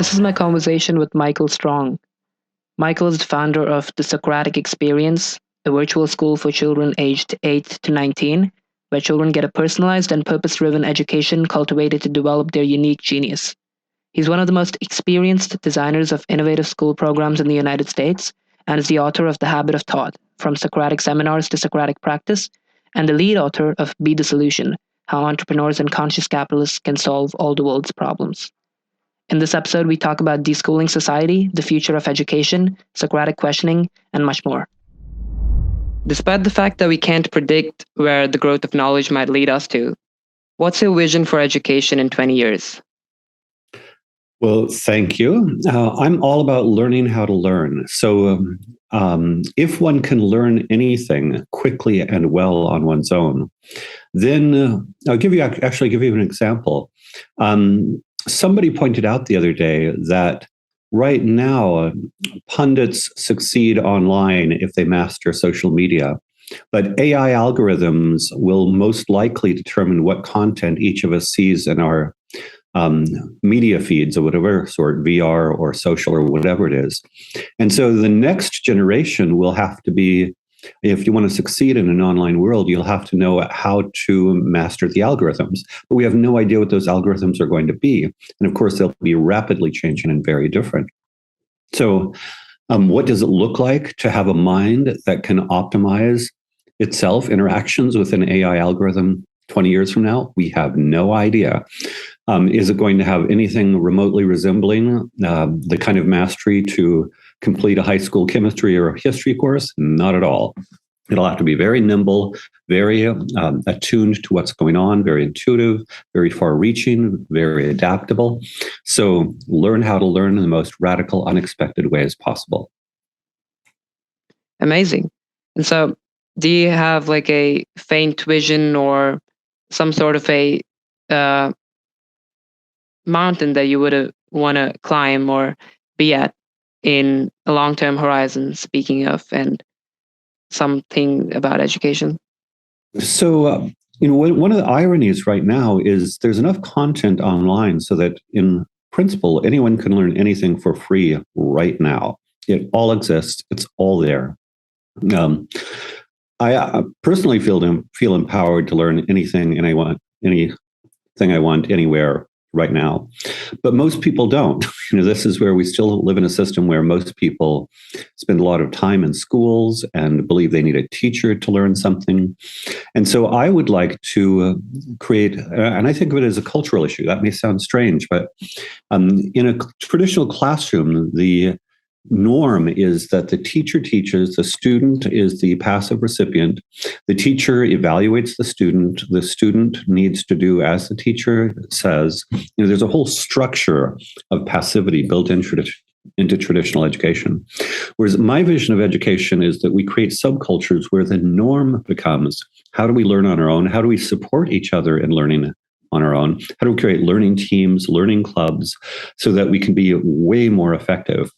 This is my conversation with Michael Strong. Michael is the founder of the Socratic Experience, a virtual school for children aged 8 to 19, where children get a personalized and purpose driven education cultivated to develop their unique genius. He's one of the most experienced designers of innovative school programs in the United States and is the author of The Habit of Thought, From Socratic Seminars to Socratic Practice, and the lead author of Be the Solution, How Entrepreneurs and Conscious Capitalists Can Solve All the World's Problems. In this episode, we talk about deschooling society, the future of education, Socratic questioning, and much more. Despite the fact that we can't predict where the growth of knowledge might lead us to, what's your vision for education in 20 years? Well, thank you. I'm all about learning how to learn. So if one can learn anything quickly and well on one's own, then I'll give you an example. Somebody pointed out the other day that right now, pundits succeed online if they master social media, but AI algorithms will most likely determine what content each of us sees in our media feeds of whatever sort, VR or social or whatever it is. And so the next generation will have to be, if you want to succeed in an online world, you'll have to know how to master the algorithms. But we have no idea what those algorithms are going to be. And of course, they'll be rapidly changing and very different. So what does it look like to have a mind that can optimize itself, interactions with an AI algorithm 20 years from now? We have no idea. Is it going to have anything remotely resembling the kind of mastery to complete a high school chemistry or a history course? Not at all. It'll have to be very nimble, very attuned to what's going on, very intuitive, very far-reaching, very adaptable. So learn how to learn in the most radical, unexpected ways possible. Amazing. And so do you have like a faint vision or some sort of a mountain that you would want to climb or be at in a long-term horizon, speaking of, and something about education? So, one of the ironies right now is there's enough content online so that in principle, anyone can learn anything for free right now. It all exists. It's all there. I personally feel empowered to learn anything I want anywhere right now, but most people don't. This is where we still live in a system where most people spend a lot of time in schools and believe they need a teacher to learn something. And so I would like to create, and I think of it as a cultural issue. That may sound strange, but in a traditional classroom, the norm is that the teacher teaches, the student is the passive recipient, the teacher evaluates the student needs to do as the teacher says. There's a whole structure of passivity built into traditional education. Whereas my vision of education is that we create subcultures where the norm becomes, how do we learn on our own? How do we support each other in learning on our own? How do we create learning teams, learning clubs, so that we can be way more effective?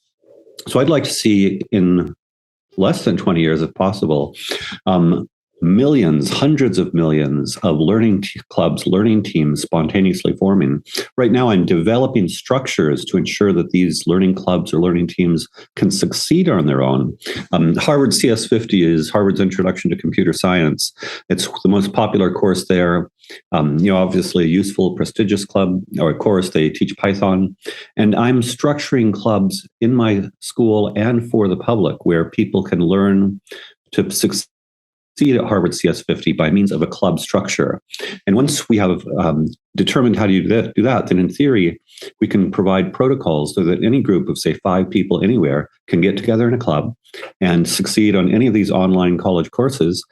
So I'd like to see in less than 20 years, if possible, millions, hundreds of millions of learning clubs, learning teams spontaneously forming. Right now, I'm developing structures to ensure that these learning clubs or learning teams can succeed on their own. Harvard CS50 is Harvard's Introduction to Computer Science. It's the most popular course there. Obviously a useful, prestigious club or a course. They teach Python. And I'm structuring clubs in my school and for the public where people can learn to succeed at Harvard CS50 by means of a club structure. And once we have determined how to do that, then in theory, we can provide protocols so that any group of, say, 5 people anywhere can get together in a club and succeed on any of these online college courses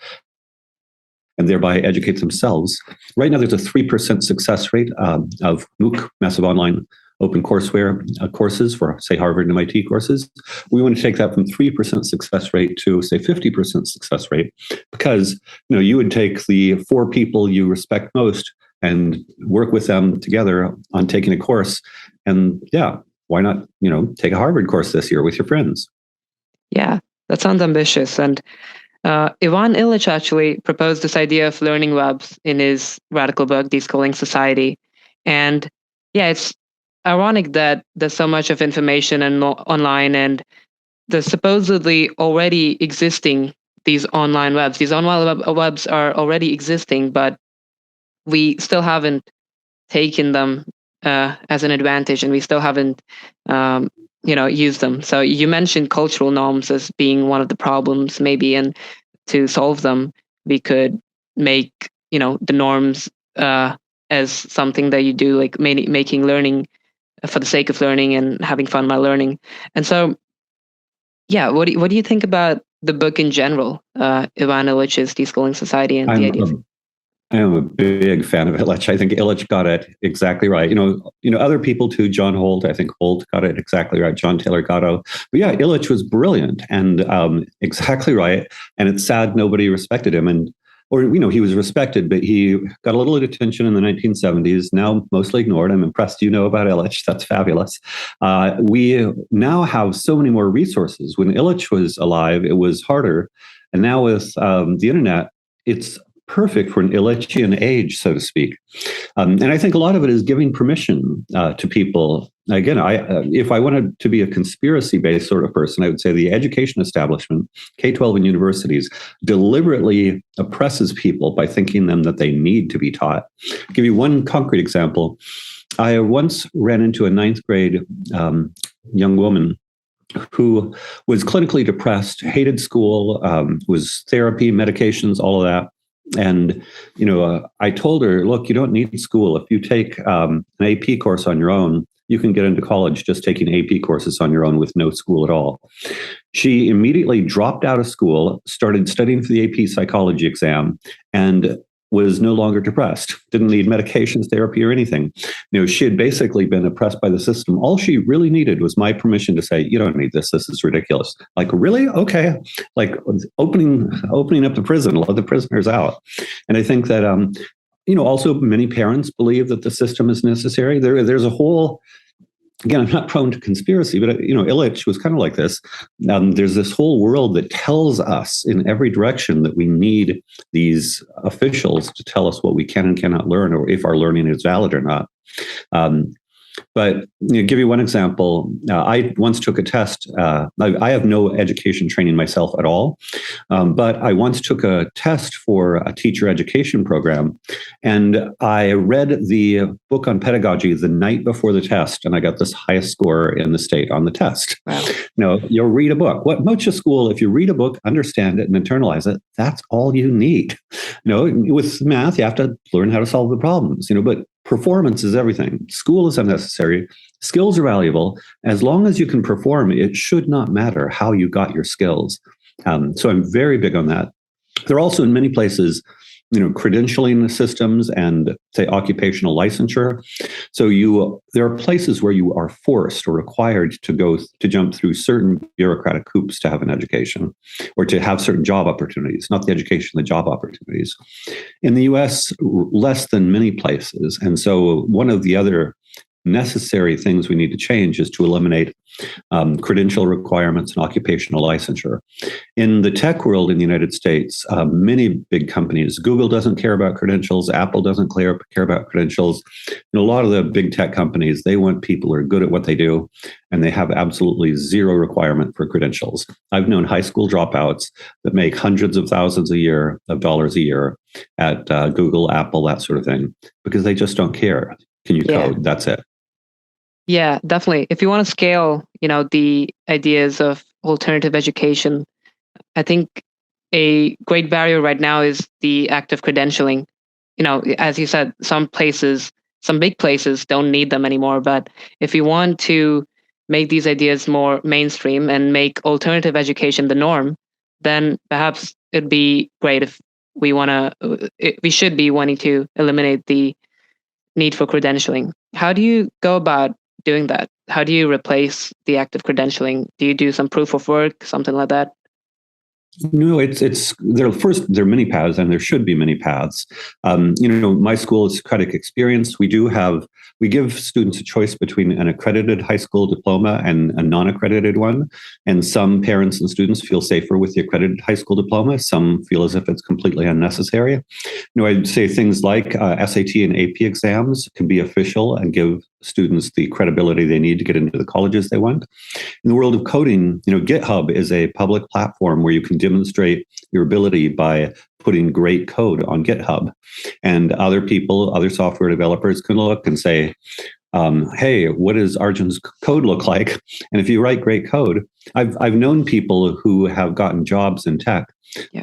and thereby educate themselves. Right now, there's a 3% success rate of MOOC, massive online open courseware courses for, say, Harvard and MIT courses. We want to take that from 3% success rate to, say, 50% success rate, because you would take the 4 people you respect most and work with them together on taking a course. And yeah, why not, take a Harvard course this year with your friends? Yeah, that sounds ambitious. And Ivan Illich actually proposed this idea of learning webs in his radical book, Deschooling Society. And yeah, it's ironic that there's so much of information and online, and the supposedly already existing these online webs. These online webs are already existing, but we still haven't taken them as an advantage, and we still haven't, used them. So you mentioned cultural norms as being one of the problems, maybe, and to solve them, we could make the norms as something that you do, like making learning for the sake of learning and having fun while learning. And so, yeah, what do you think about the book in general, Ivan Illich's Deschooling Society, and the I'm idea a, of I am a big fan of Illich. I think Illich got it exactly right. Other people too. John Holt, I think Holt got it exactly right. John Taylor Gatto. But yeah, Illich was brilliant and exactly right. And it's sad nobody respected him. He was respected, but he got a little attention in the 1970s, now mostly ignored. I'm impressed you know about Illich. That's fabulous. We now have so many more resources. When Illich was alive, it was harder. And now with the internet, it's perfect for an Illichian age, so to speak. And I think a lot of it is giving permission to people. Again, if I wanted to be a conspiracy-based sort of person, I would say the education establishment, K-12 and universities, deliberately oppresses people by thinking them that they need to be taught. I'll give you one concrete example. I once ran into a ninth grade young woman who was clinically depressed, hated school, was therapy, medications, all of that. And, I told her, look, you don't need school. If you take an AP course on your own, you can get into college just taking AP courses on your own with no school at all. She immediately dropped out of school, started studying for the AP psychology exam, and was no longer depressed, didn't need medications, therapy, or anything. She had basically been oppressed by the system. All she really needed was my permission to say, you don't need this. This is ridiculous. Like, really? Okay. Like opening up the prison, let the prisoners out. And I think that, also many parents believe that the system is necessary. There's a whole, again, I'm not prone to conspiracy, but Illich was kind of like this. There's this whole world that tells us in every direction that we need these officials to tell us what we can and cannot learn, or if our learning is valid or not. But give you one example. I once took a test. I have no education training myself at all, but I once took a test for a teacher education program, and I read the book on pedagogy the night before the test, and I got this highest score in the state on the test. wow. You'll read a book. What much of school, if you read a book, understand it, and internalize it, that's all you need. With math, you have to learn how to solve the problems. But performance is everything. School is unnecessary. Skills are valuable. As long as you can perform, it should not matter how you got your skills. So I'm very big on that. There are also in many places, credentialing systems and say occupational licensure. So there are places where you are forced or required to jump through certain bureaucratic hoops to have an education or to have certain job opportunities, not the education, the job opportunities. In the US, less than many places. And so one of the other necessary things we need to change is to eliminate credential requirements and occupational licensure. In the tech world in the United States, many big companies, Google doesn't care about credentials, Apple doesn't care about credentials. And a lot of the big tech companies, they want people who are good at what they do, and they have absolutely zero requirement for credentials. I've known high school dropouts that make hundreds of thousands of dollars a year at Google, Apple, that sort of thing, because they just don't care. Can you code? That's it. Yeah, definitely. If you want to scale, the ideas of alternative education, I think a great barrier right now is the act of credentialing. As you said, some big places don't need them anymore. But if you want to make these ideas more mainstream and make alternative education the norm, then perhaps it'd be great if we should be wanting to eliminate the need for credentialing. How do you go about doing that? How do you replace the act of credentialing? Do you do some proof of work, something like that? No, there are many paths, and there should be many paths. My school is Socratic Experience. We give students a choice between an accredited high school diploma and a non-accredited one. And some parents and students feel safer with the accredited high school diploma. Some feel as if it's completely unnecessary. I'd say things like SAT and AP exams can be official and give students the credibility they need to get into the colleges they want. In the world of coding, GitHub is a public platform where you can demonstrate your ability by putting great code on GitHub. And other software developers can look and say, hey, what does Arjun's code look like? And if you write great code, I've known people who have gotten jobs in tech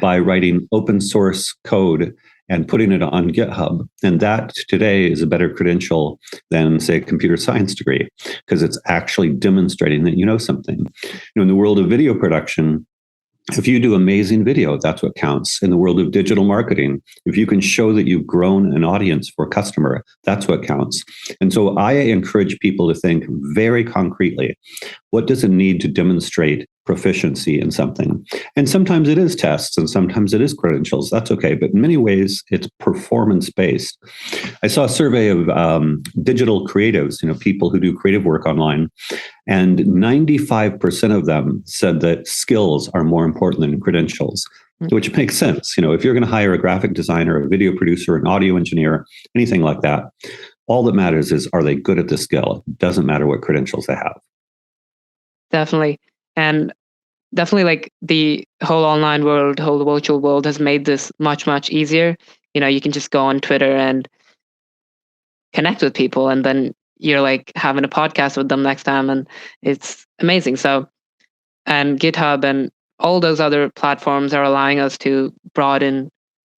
by writing open source code and putting it on GitHub. And that today is a better credential than, say, a computer science degree, because it's actually demonstrating that you know something. In the world of video production, if you do amazing video, that's what counts. In the world of digital marketing, if you can show that you've grown an audience for a customer, that's what counts. And so I encourage people to think very concretely, what does it need to demonstrate proficiency in something? And sometimes it is tests and sometimes it is credentials. That's okay. But in many ways, it's performance-based. I saw a survey of digital creatives, people who do creative work online, and 95% of them said that skills are more important than credentials, which makes sense. If you're going to hire a graphic designer, a video producer, an audio engineer, anything like that, all that matters is, are they good at the skill? It doesn't matter what credentials they have. Definitely. And definitely, like, the whole online world, whole virtual world has made this much, much easier. You can just go on Twitter and connect with people, and then you're like having a podcast with them next time, and it's amazing. So, and GitHub and all those other platforms are allowing us to broaden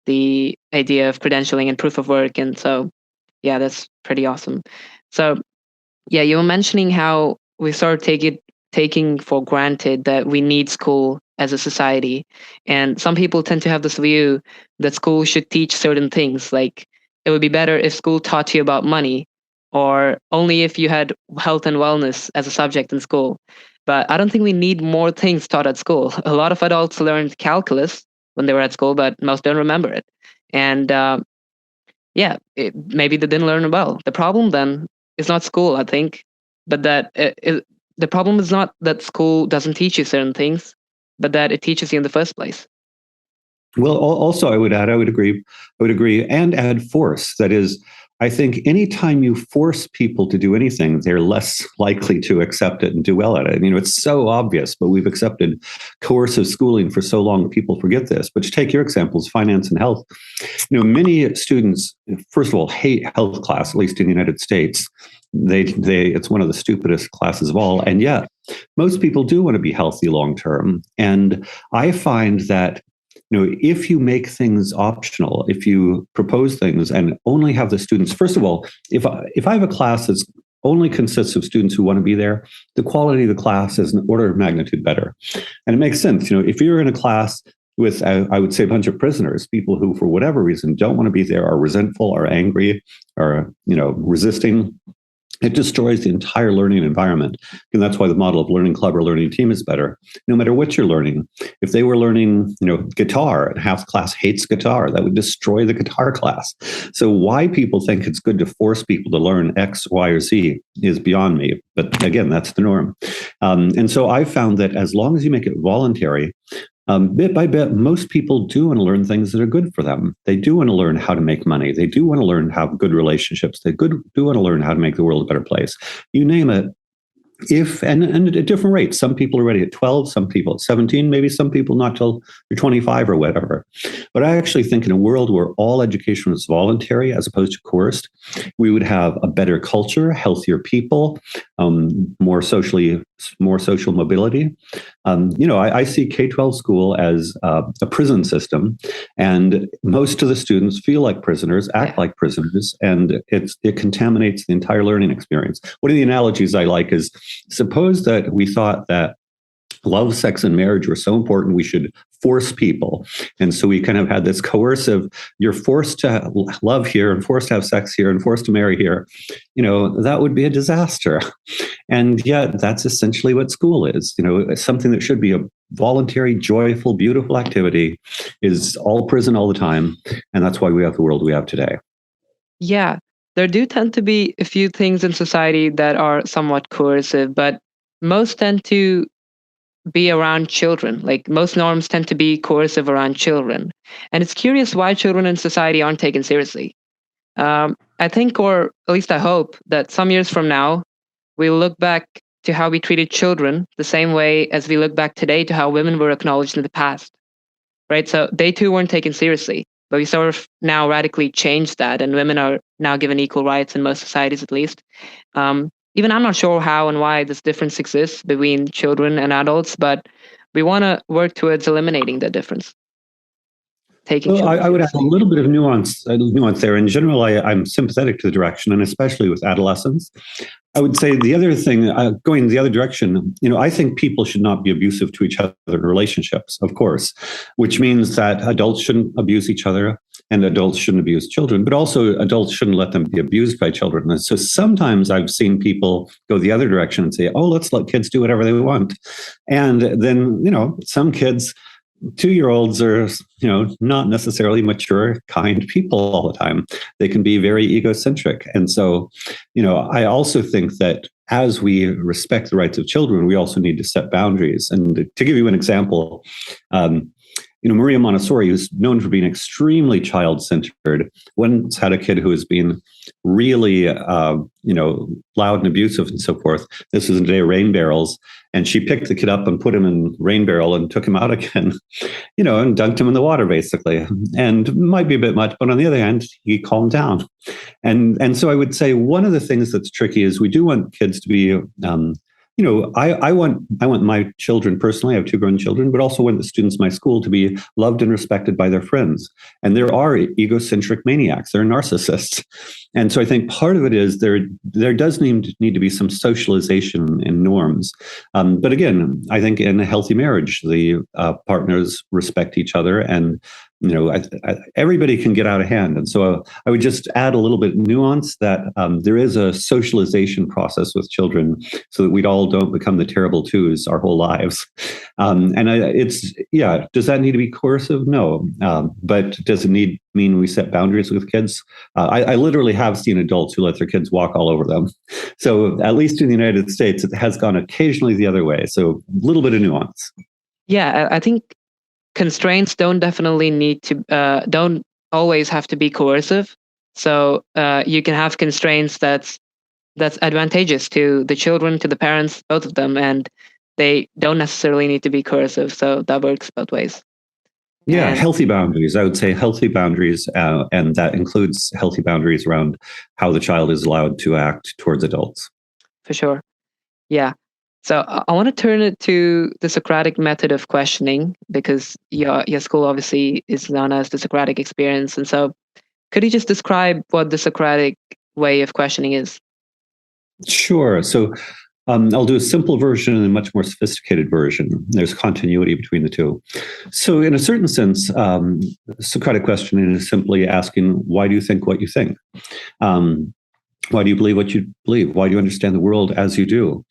the idea of credentialing and proof of work. And so, yeah, that's pretty awesome. So, yeah, you were mentioning how we sort of taking for granted that we need school as a society. And some people tend to have this view that school should teach certain things, like it would be better if school taught you about money, or only if you had health and wellness as a subject in school. But I don't think we need more things taught at school. A lot of adults learned calculus when they were at school, but most don't remember it. And maybe they didn't learn well. The problem then is not school, I think, but that the problem is not that school doesn't teach you certain things, but that it teaches you in the first place. Well, also, I would agree, and add force. That is, I think anytime you force people to do anything, they're less likely to accept it and do well at it. It's so obvious, but we've accepted coercive schooling for so long that people forget this. But to take your examples, finance and health, many students, first of all, hate health class, at least in the United States. It's one of the stupidest classes of all. And yet most people do want to be healthy long term. And I find that if you make things optional, if you propose things and only have the students, first of all, if I have a class that only consists of students who want to be there, the quality of the class is an order of magnitude better. And it makes sense. If you're in a class with, I would say, a bunch of prisoners, people who, for whatever reason, don't want to be there, are resentful, are angry, are, resisting, it destroys the entire learning environment. And that's why the model of learning club or learning team is better, no matter what you're learning. If they were learning, guitar, and half the class hates guitar, that would destroy the guitar class. So why people think it's good to force people to learn X, Y, or Z is beyond me. But again, that's the norm. And so I found that as long as you make it voluntary, bit by bit, most people do want to learn things that are good for them. They do want to learn how to make money. They do want to learn how to have good relationships. They do want to learn how to make the world a better place. You name it. And at different rates. Some people are ready at 12, some people at 17, maybe some people not till you're 25 or whatever. But I actually think in a world where all education was voluntary as opposed to coerced, we would have a better culture, healthier people, more social mobility. I see K-12 school as a prison system, and most of the students feel like prisoners, act like prisoners, and it contaminates the entire learning experience. One of the analogies I like is, suppose that we thought that love, sex, and marriage were so important we should force people. And so we kind of had this coercive, you're forced to love here and forced to have sex here and forced to marry here. That would be a disaster. And yet that's essentially what school is. Something that should be a voluntary, joyful, beautiful activity is all prison all the time. And that's why we have the world we have today. Yeah, there do tend to be a few things in society that are somewhat coercive, but most tend to be around children. Like, most norms tend to be coercive around children. And it's curious why children in society aren't taken seriously. I think, or at least I hope, that some years from now, we'll look back to how we treated children the same way as we look back today to how women were acknowledged in the past, right? So they too weren't taken seriously, but we sort of now radically changed that, and women are now given equal rights in most societies, at least. Even I'm not sure how and why this difference exists between children and adults, but we want to work towards eliminating that difference, taking Well, children I would add a seriously. little bit of nuance there. In general, I'm sympathetic to the direction, and especially with adolescents. I would say the other thing, going the other direction, I think people should not be abusive to each other in relationships, of course, which means that adults shouldn't abuse each other and adults shouldn't abuse children, but also adults shouldn't let them be abused by children. And so sometimes I've seen people go the other direction and say, oh, let's let kids do whatever they want. And then, some kids, 2-year-olds are, not necessarily mature, kind people all the time. They can be very egocentric. And so, I also think that as we respect the rights of children, we also need to set boundaries. And to give you an example, Maria Montessori, who's known for being extremely child-centered, once had a kid who was being really, loud and abusive and so forth. This was in the day of rain barrels. And she picked the kid up and put him in rain barrel and took him out again, and dunked him in the water, basically. And it might be a bit much, but on the other hand, he calmed down. And so I would say one of the things that's tricky is we do want kids to be, I want my children personally, I have 2 grown children, but also want the students in my school to be loved and respected by their friends. And there are egocentric maniacs, there are narcissists. And so I think part of it is there does need to be some socialization in norms. But again, I think in a healthy marriage, the partners respect each other, and everybody can get out of hand. And so I would just add a little bit of nuance that there is a socialization process with children so that we all don't become the terrible twos our whole lives. Does that need to be coercive? No. But does it mean we set boundaries with kids? I literally have seen adults who let their kids walk all over them. So at least in the United States, it has gone occasionally the other way. So a little bit of nuance. Yeah, I think constraints don't always have to be coercive. So you can have constraints that's advantageous to the children, to the parents, both of them, and they don't necessarily need to be coercive. So that works both ways. Yeah, healthy boundaries. I would say healthy boundaries, and that includes healthy boundaries around how the child is allowed to act towards adults. For sure. Yeah. So I want to turn it to the Socratic method of questioning, because your school obviously is known as the Socratic Experience. And so could you just describe what the Socratic way of questioning is? Sure. So I'll do a simple version and a much more sophisticated version. There's continuity between the two. So in a certain sense, Socratic questioning is simply asking, why do you think what you think? Why do you believe what you believe? Why do you understand the world as you do?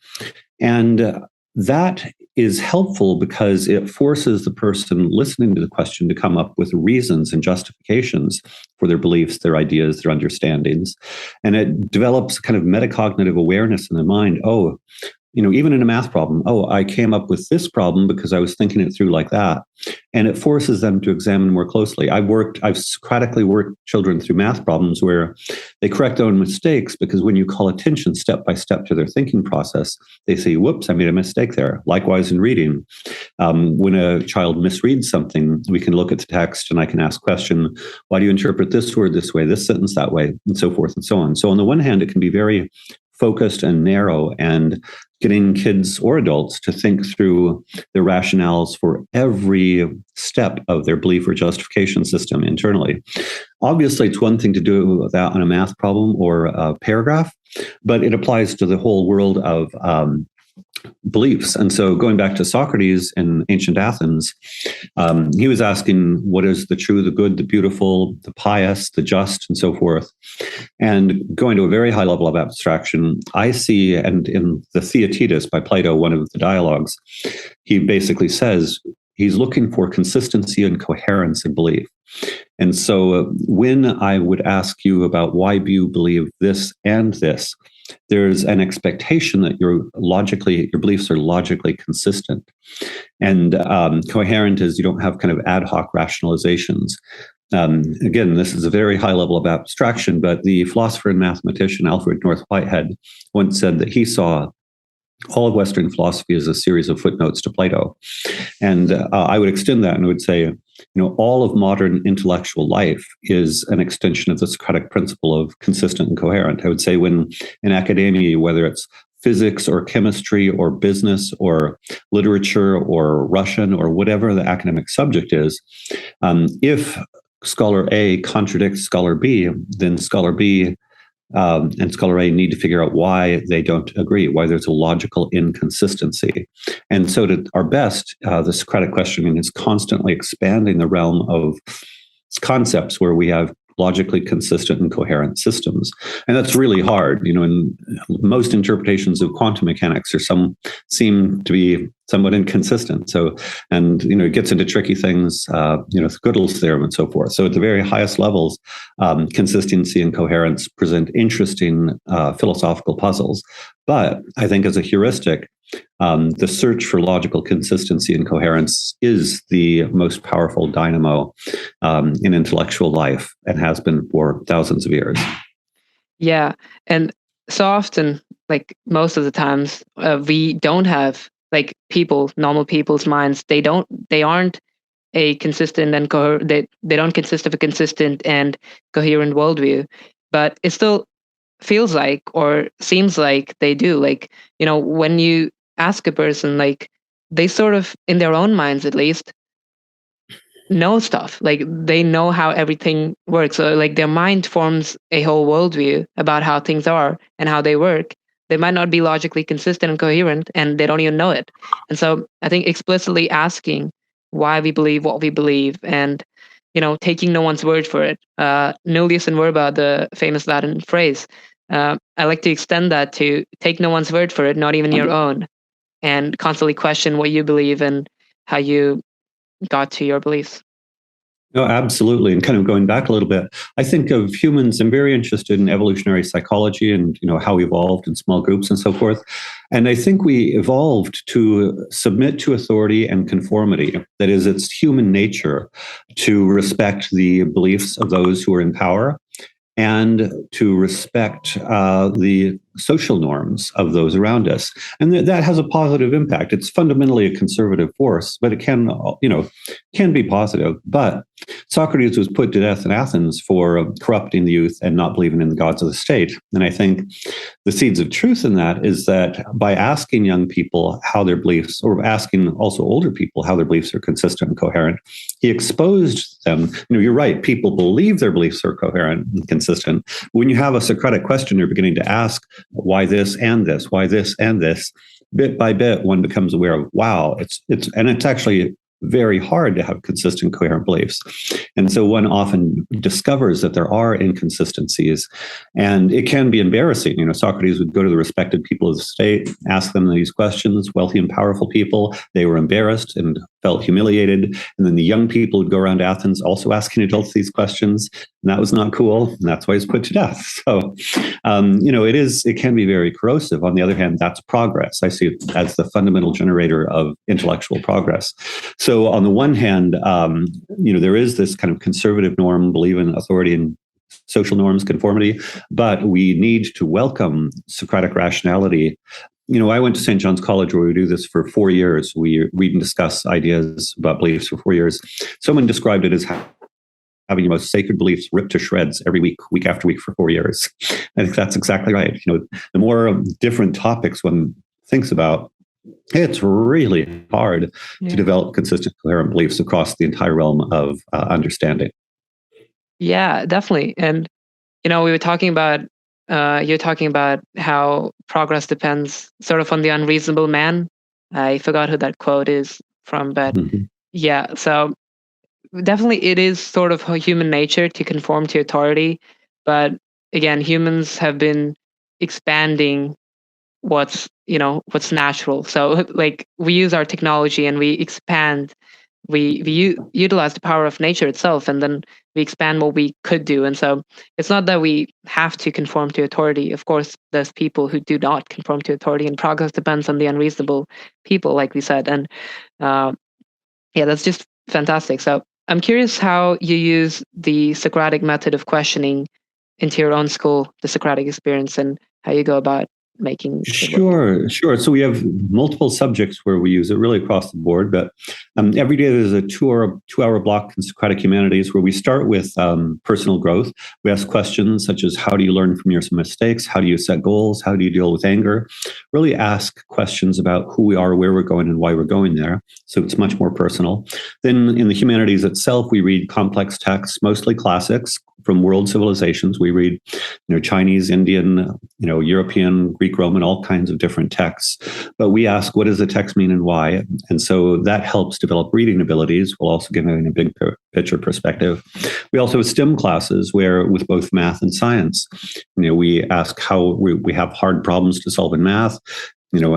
And that is helpful because it forces the person listening to the question to come up with reasons and justifications for their beliefs, their ideas, their understandings. And it develops kind of metacognitive awareness in the mind. Oh, even in a math problem, I came up with this problem because I was thinking it through like that. And it forces them to examine more closely. I've Socratically worked children through math problems where they correct their own mistakes, because when you call attention step by step to their thinking process, they say, whoops, I made a mistake there. Likewise in reading. When a child misreads something, we can look at the text and I can ask question, why do you interpret this word this way, this sentence that way, and so forth and so on. So on the one hand, it can be very focused and narrow, and getting kids or adults to think through the rationales for every step of their belief or justification system internally. Obviously, it's one thing to do that on a math problem or a paragraph, but it applies to the whole world of beliefs. And so going back to Socrates in ancient Athens, he was asking, what is the true, the good, the beautiful, the pious, the just, and so forth. And going to a very high level of abstraction, I see, and in the Theaetetus by Plato, one of the dialogues, he basically says he's looking for consistency and coherence in belief. And so when I would ask you about why do you believe this and this, there's an expectation that your beliefs are logically consistent. And coherent is you don't have kind of ad hoc rationalizations. Again, this is a very high level of abstraction, but the philosopher and mathematician Alfred North Whitehead once said that he saw all of Western philosophy as a series of footnotes to Plato. And I would extend that and I would say, all of modern intellectual life is an extension of the Socratic principle of consistent and coherent. I would say when in academia, whether it's physics or chemistry or business or literature or Russian or whatever the academic subject is, if scholar A contradicts scholar B, then scholar B and scholar A need to figure out why they don't agree, why there's a logical inconsistency. And so, to our best, the Socratic questioning is constantly expanding the realm of concepts where we have logically consistent and coherent systems. And that's really hard. In most interpretations of quantum mechanics seem to be somewhat inconsistent. So, and it gets into tricky things, Gödel's theorem and so forth. So at the very highest levels, consistency and coherence present interesting philosophical puzzles. But I think as a heuristic, the search for logical consistency and coherence is the most powerful dynamo in intellectual life and has been for thousands of years. Yeah. And so often, like most of the times, we don't have normal people's minds. They aren't a consistent and they don't consist of a consistent and coherent worldview, but it still feels like or seems like they do. When you ask a person, they sort of, in their own minds at least, know stuff. They know how everything works. So their mind forms a whole worldview about how things are and how they work. They might not be logically consistent and coherent, and they don't even know it. And so I think explicitly asking why we believe what we believe and taking no one's word for it. Nullius in verba, the famous Latin phrase. I like to extend that to take no one's word for it, not even your own, and constantly question what you believe and how you got to your beliefs. No, absolutely. And kind of going back a little bit, I think of humans, I'm very interested in evolutionary psychology and, how we evolved in small groups and so forth. And I think we evolved to submit to authority and conformity. That is, it's human nature to respect the beliefs of those who are in power and to respect the social norms of those around us. And that has a positive impact. It's fundamentally a conservative force, but it can be positive. But Socrates was put to death in Athens for corrupting the youth and not believing in the gods of the state. And I think the seeds of truth in that is that by asking young people how their beliefs, or asking also older people how their beliefs are consistent and coherent, he exposed them. You're right, people believe their beliefs are coherent and consistent. When you have a Socratic question, you're beginning to ask, why this and this, why this and this, bit by bit, one becomes aware of, wow, it's actually very hard to have consistent, coherent beliefs. And so one often discovers that there are inconsistencies, and it can be embarrassing. Socrates would go to the respected people of the state, ask them these questions, wealthy and powerful people. They were embarrassed and felt humiliated. And then the young people would go around Athens also asking adults these questions. And that was not cool. And that's why he's put to death. So, it can be very corrosive. On the other hand, that's progress. I see it as the fundamental generator of intellectual progress. So on the one hand, there is this kind of conservative norm, believe in authority and social norms, conformity, but we need to welcome Socratic rationality. I went to St. John's College where we do this for 4 years. We read and discuss ideas about beliefs for 4 years. Someone described it as having your most sacred beliefs ripped to shreds every week, week after week for 4 years. I think that's exactly right. The more different topics one thinks about, it's really hard to develop consistent, coherent beliefs across the entire realm of understanding. Yeah, definitely. And, we were talking about, you're talking about how progress depends sort of on the unreasonable man. I forgot who that quote is from, but yeah, so definitely it is sort of human nature to conform to authority. But again, humans have been expanding what's natural. So we use our technology and we expand, we utilize the power of nature itself, and then we expand what we could do. And so it's not that we have to conform to authority. Of course, there's people who do not conform to authority, and progress depends on the unreasonable people, like we said. And that's just fantastic. So I'm curious how you use the Socratic method of questioning into your own school, the Socratic Experience, and how you go about making it work. Sure. So we have multiple subjects where we use it really across the board, but every day there's a two-hour block in Socratic Humanities where we start with personal growth. We ask questions such as, how do you learn from your mistakes? How do you set goals? How do you deal with anger? Really ask questions about who we are, where we're going, and why we're going there. So it's much more personal. Then in the humanities itself, we read complex texts, mostly classics from world civilizations. We read, Chinese, Indian, European, Greek, Roman, all kinds of different texts. But we ask, what does the text mean and why? And so that helps develop reading abilities while also giving a big picture perspective. We also have STEM classes where, with both math and science, we ask how we have hard problems to solve in math.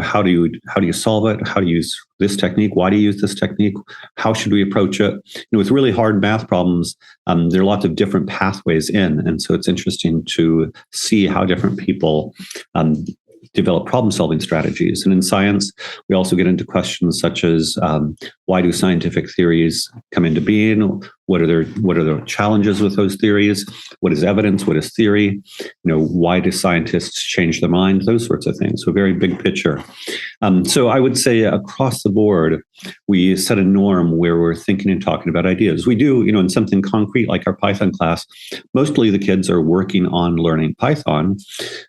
How do you solve it? How do you use this technique? Why do you use this technique? How should we approach it? With really hard math problems, there are lots of different pathways in, and so it's interesting to see how different people develop problem-solving strategies. And in science, we also get into questions such as, why do scientific theories come into being? What are the challenges with those theories? What is evidence? What is theory? Why do scientists change their mind? Those sorts of things. So very big picture. So I would say across the board, we set a norm where we're thinking and talking about ideas. We do, in something concrete like our Python class, mostly the kids are working on learning Python.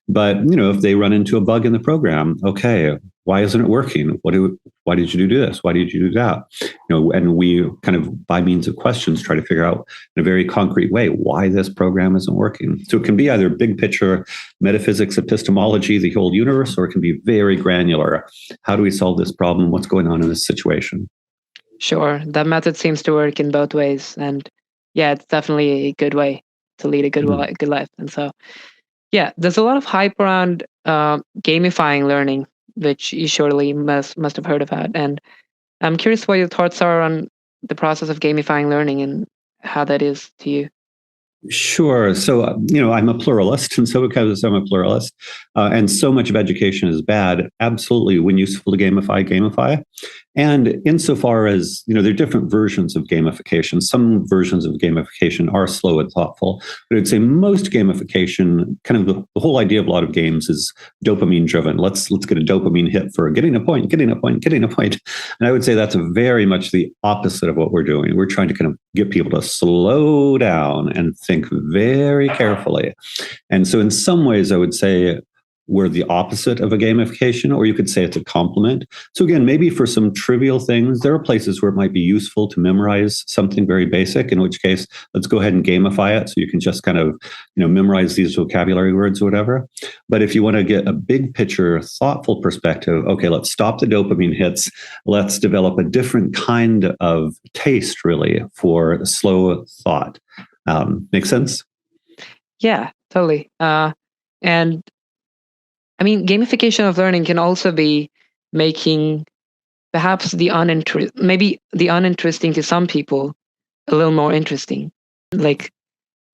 But, if they run into a bug in the program, okay, why isn't it working? Why did you do this? Why did you do that? And we kind of, by means of questions, try to figure out in a very concrete way why this program isn't working. So it can be either big picture, metaphysics, epistemology, the whole universe, or it can be very granular. How do we solve this problem? What's going on in this situation? Sure. That method seems to work in both ways. And yeah, it's definitely a good way to lead a good life. And so, yeah, there's a lot of hype around gamifying learning, which you surely must have heard about. And I'm curious what your thoughts are on the process of gamifying learning and how that is to you. Sure. So, I'm a pluralist. And so because I'm a pluralist, and so much of education is bad, absolutely, when useful to gamify. And insofar as, there are different versions of gamification. Some versions of gamification are slow and thoughtful. But I'd say most gamification, kind of the whole idea of a lot of games is dopamine driven. Let's get a dopamine hit for getting a point. And I would say that's very much the opposite of what we're doing. We're trying to kind of get people to slow down and think very carefully. And so in some ways, I would say we're the opposite of a gamification, or you could say it's a complement. So again, maybe for some trivial things, there are places where it might be useful to memorize something very basic, in which case, let's go ahead and gamify it so you can just kind of, memorize these vocabulary words or whatever. But if you want to get a big picture, thoughtful perspective, okay, let's stop the dopamine hits. Let's develop a different kind of taste, really, for slow thought. Make sense? Yeah, totally. And I mean, gamification of learning can also be making perhaps maybe the uninteresting to some people a little more interesting. Like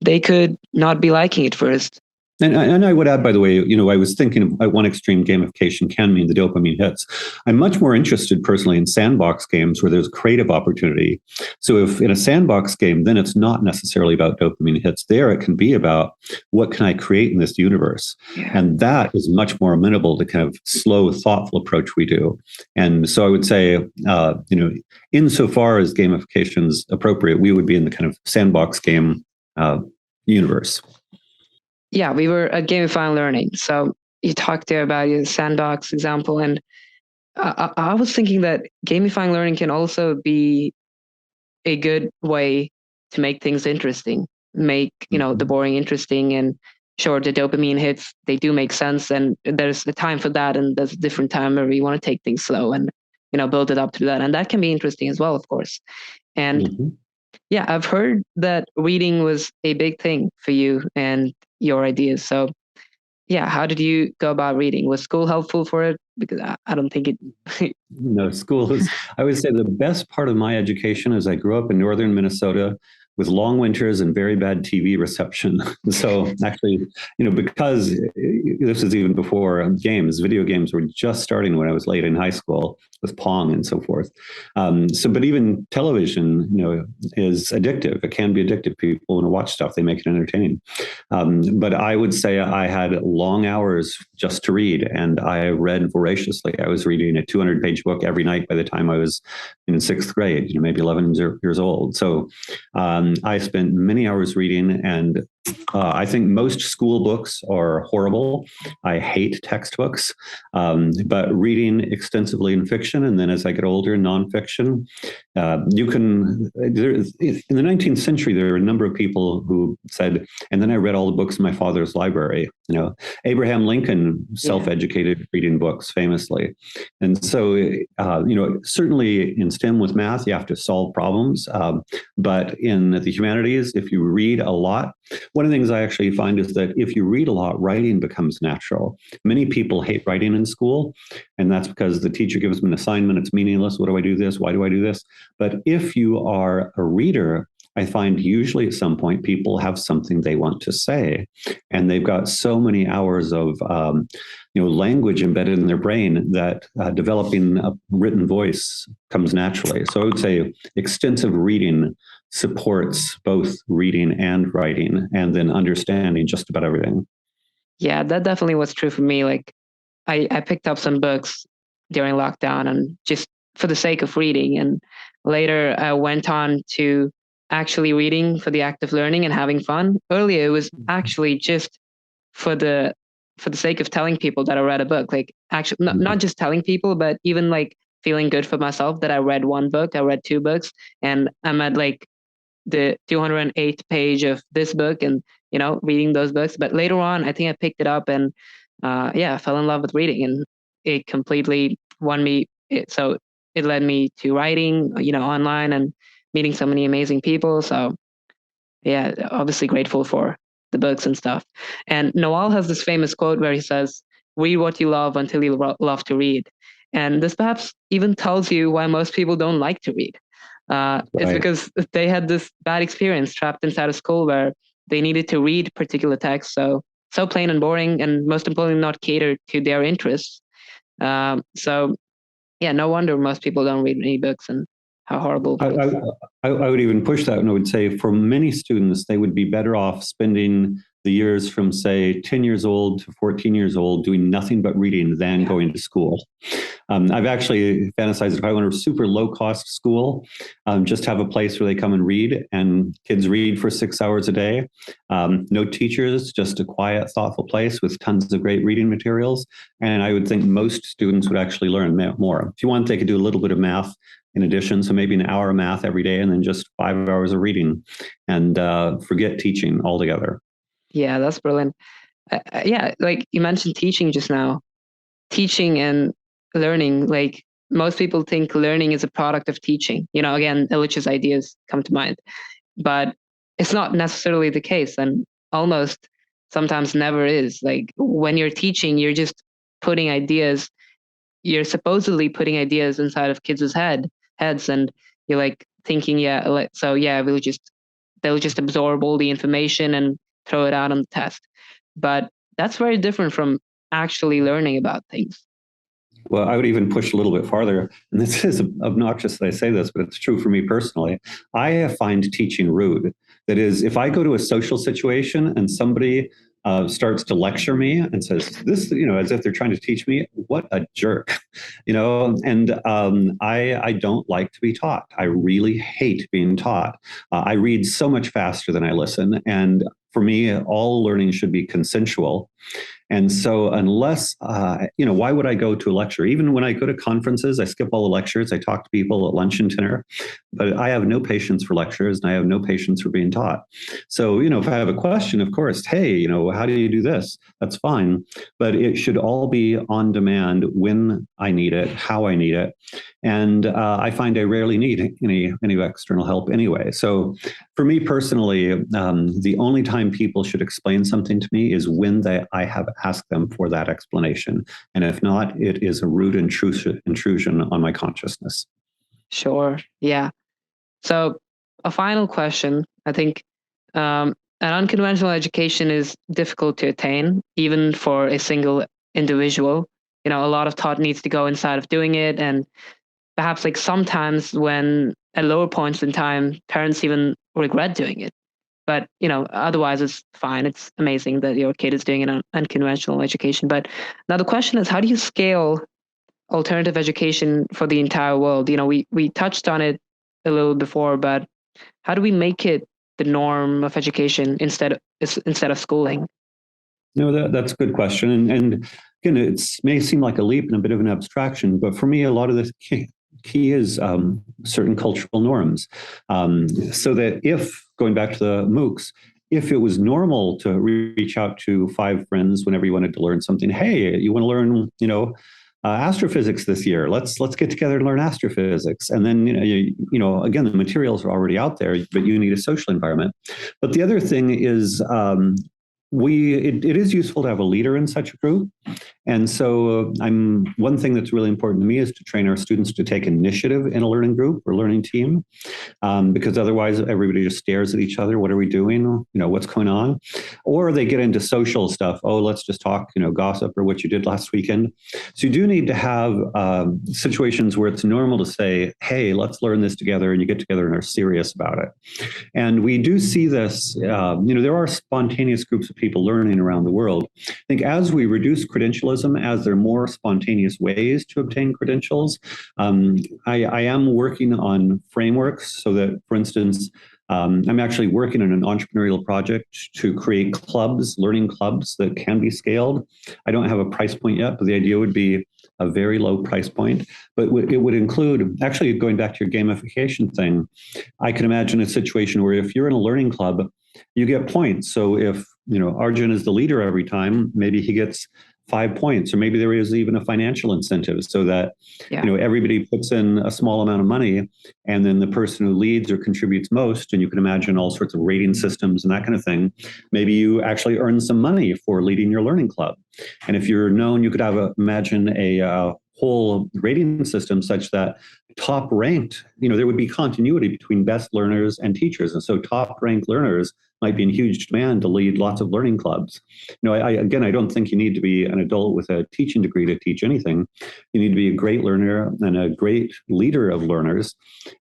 they could not be liking it first. And I would add, by the way, I was thinking at one extreme, gamification can mean the dopamine hits. I'm much more interested personally in sandbox games where there's creative opportunity. So if in a sandbox game, then it's not necessarily about dopamine hits. There, it can be about what can I create in this universe? Yeah. And that is much more amenable to kind of slow, thoughtful approach we do. And so I would say, insofar as gamification is appropriate, we would be in the kind of sandbox game universe. Yeah, we were at Gamifying Learning. So you talked there about your sandbox example. And I was thinking that gamifying learning can also be a good way to make things interesting, make, the boring interesting. And sure, the dopamine hits, they do make sense. And there's a time for that. And there's a different time where we want to take things slow and, build it up to that. And that can be interesting as well, of course. And yeah, I've heard that reading was a big thing for you and your ideas. So yeah, how did you go about reading? Was school helpful for it? Because I don't think it. No, school is, I would say the best part of my education is I grew up in northern Minnesota. with long winters and very bad TV reception. So actually, because this is even before video games were just starting when I was late in high school with Pong and so forth. But even television, is addictive. It can be addictive. People want to watch stuff. They make it entertaining. But I would say I had long hours just to read, and I read voraciously. I was reading a 200-page book every night by the time I was in sixth grade, maybe 11 years old. So I spent many hours reading, and I think most school books are horrible. I hate textbooks, but reading extensively in fiction, and then as I get older, nonfiction, in the 19th century, there were a number of people who said, and then I read all the books in my father's library. Abraham Lincoln self-educated reading books famously. And so, certainly in STEM with math, you have to solve problems. But in the humanities, if you read a lot, one of the things I actually find is that if you read a lot, writing becomes natural. Many people hate writing in school, and that's because the teacher gives them an assignment. It's meaningless. What do I do this? Why do I do this? But if you are a reader, I find usually at some point people have something they want to say, and they've got so many hours of language embedded in their brain that developing a written voice comes naturally. So I would say extensive reading supports both reading and writing, and then understanding just about everything. Yeah, that definitely was true for me. Like I picked up some books during lockdown and just for the sake of reading. And later I went on to actually reading for the act of learning and having fun. Earlier, it was actually just for the sake of telling people that I read a book. Like actually not just telling people, but even like feeling good for myself that I read one book, I read two books, and I'm at like the 208th page of this book and, reading those books. But later on, I think I picked it up and I fell in love with reading, and it completely won me. So it led me to writing, online and meeting so many amazing people. So yeah, obviously grateful for the books and stuff. And Noel has this famous quote where he says, "Read what you love until you love to read." And this perhaps even tells you why most people don't like to read. It's because they had this bad experience trapped inside a school where they needed to read particular texts, so plain and boring, and most importantly, not cater to their interests. So yeah, no wonder most people don't read any books, and how horrible. I would even push that, and I would say for many students, they would be better off spending the years from, say, 10 years old to 14 years old doing nothing but reading than going to school. I've actually fantasized if I went to a super low-cost school, just have a place where they come and read, and kids read for 6 hours a day. No teachers, just a quiet, thoughtful place with tons of great reading materials. And I would think most students would actually learn more. If you want, they could do a little bit of math in addition, so maybe an hour of math every day, and then just 5 hours of reading, and forget teaching altogether. Yeah, that's brilliant. Yeah, like you mentioned teaching just now. Teaching and learning, like most people think learning is a product of teaching. Again, Illich's ideas come to mind, but it's not necessarily the case, and almost sometimes never is. Like when you're teaching, you're just putting ideas, you're supposedly putting ideas inside of kids' heads, and you're like thinking, they'll just absorb all the information and throw it out on the test. But that's very different from actually learning about things. Well, I would even push a little bit farther. And this is obnoxious that I say this, but it's true for me personally. I find teaching rude. That is, if I go to a social situation and somebody starts to lecture me and says this, as if they're trying to teach me, what a jerk, and I don't like to be taught. I really hate being taught. I read so much faster than I listen. And for me, all learning should be consensual. And so unless, why would I go to a lecture? Even when I go to conferences, I skip all the lectures. I talk to people at lunch and dinner, but I have no patience for lectures, and I have no patience for being taught. So, if I have a question, of course, hey, how do you do this? That's fine. But it should all be on demand when I need it, how I need it. And I find I rarely need any external help anyway. So for me personally, the only time people should explain something to me is when I have asked them for that explanation. And if not, it is a rude intrusion on my consciousness. Sure. Yeah. So a final question. I think an unconventional education is difficult to attain, even for a single individual. A lot of thought needs to go inside of doing it, and perhaps like sometimes when at lower points in time, parents even regret doing it. But otherwise it's fine. It's amazing that your kid is doing an unconventional education. But now the question is, how do you scale alternative education for the entire world? We touched on it a little before, but how do we make it the norm of education instead of schooling? No, that's a good question. And again, it may seem like a leap and a bit of an abstraction, but for me, a lot of the key is certain cultural norms. So that if, going back to the MOOCs, if it was normal to reach out to 5 friends whenever you wanted to learn something, hey, you want to learn, astrophysics this year. Let's get together and learn astrophysics. And then again, the materials are already out there, but you need a social environment. But the other thing is it is useful to have a leader in such a group. And so one thing that's really important to me is to train our students to take initiative in a learning group or learning team, because otherwise everybody just stares at each other. What are we doing? What's going on? Or they get into social stuff. Oh, let's just talk, gossip or what you did last weekend. So you do need to have situations where it's normal to say, hey, let's learn this together, and you get together and are serious about it. And we do see this, there are spontaneous groups of people learning around the world. I think as we reduce credentialism, as there are more spontaneous ways to obtain credentials, I am working on frameworks so that, for instance, I'm actually working on an entrepreneurial project to create clubs, learning clubs that can be scaled. I don't have a price point yet, but the idea would be a very low price point. But it would include, actually going back to your gamification thing, I can imagine a situation where if you're in a learning club, you get points. So if Arjun is the leader every time, maybe he gets 5 points, or maybe there is even a financial incentive so that everybody puts in a small amount of money, and then the person who leads or contributes most, and you can imagine all sorts of rating systems and that kind of thing, maybe you actually earn some money for leading your learning club. And if you're known, you could imagine a whole rating system such that top ranked, there would be continuity between best learners and teachers. And so top ranked learners might be in huge demand to lead lots of learning clubs. I don't think you need to be an adult with a teaching degree to teach anything. You need to be a great learner and a great leader of learners.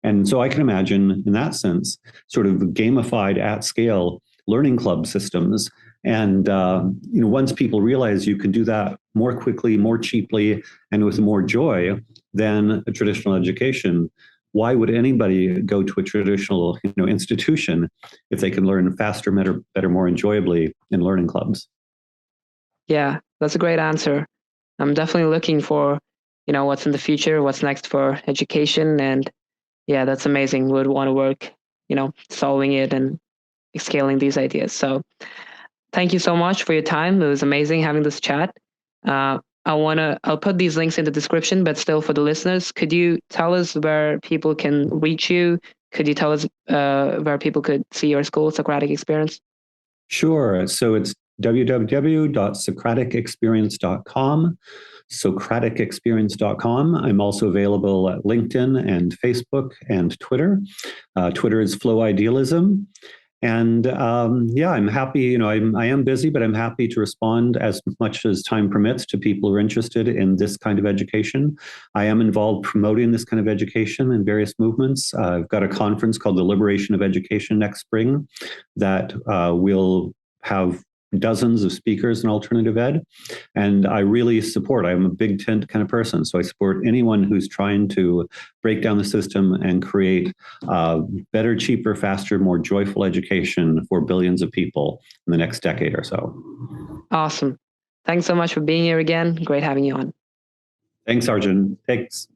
And so I can imagine, in that sense, sort of gamified at scale learning club systems. And once people realize you can do that more quickly, more cheaply, and with more joy than a traditional education, why would anybody go to a traditional institution if they can learn faster, better, more enjoyably in learning clubs? Yeah, that's a great answer. I'm definitely looking for what's in the future, what's next for education, and yeah, that's amazing. Would want to work solving it and scaling these ideas. So thank you so much for your time. It was amazing having this chat. I'll put these links in the description, but still for the listeners, could you tell us where people can reach you? Could you tell us where people could see your school, Socratic Experience? Sure. So it's www.socraticexperience.com, socraticexperience.com. I'm also available at LinkedIn and Facebook and Twitter. Twitter is Flow Idealism. And I'm happy, I am busy, but I'm happy to respond as much as time permits to people who are interested in this kind of education. I am involved promoting this kind of education in various movements. I've got a conference called the Liberation of Education next spring that will have dozens of speakers in alternative ed. And I really support, I'm a big tent kind of person. So I support anyone who's trying to break down the system and create better, cheaper, faster, more joyful education for billions of people in the next decade or so. Awesome. Thanks so much for being here again. Great having you on. Thanks, Arjun. Thanks.